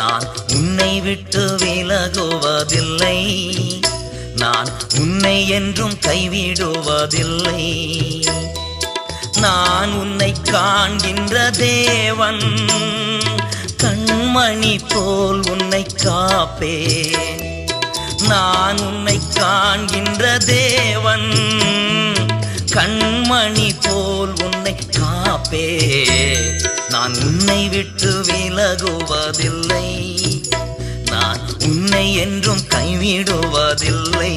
நான் உன்னை விட்டு விலகுவதில்லை, நான் உன்னை என்றும் கைவிடுவதில்லை. நான் உன்னை காண்கின்ற தேவன், கண்மணி போல் உன்னை காப்பேன். நான் உன்னை காண்கின்ற தேவன், கண்மணி போல் உன்னை காப்பேன். நான் உன்னை விட்டு விலகுவதில்லை, நான் உன்னை என்றும் கைவிடுவதில்லை.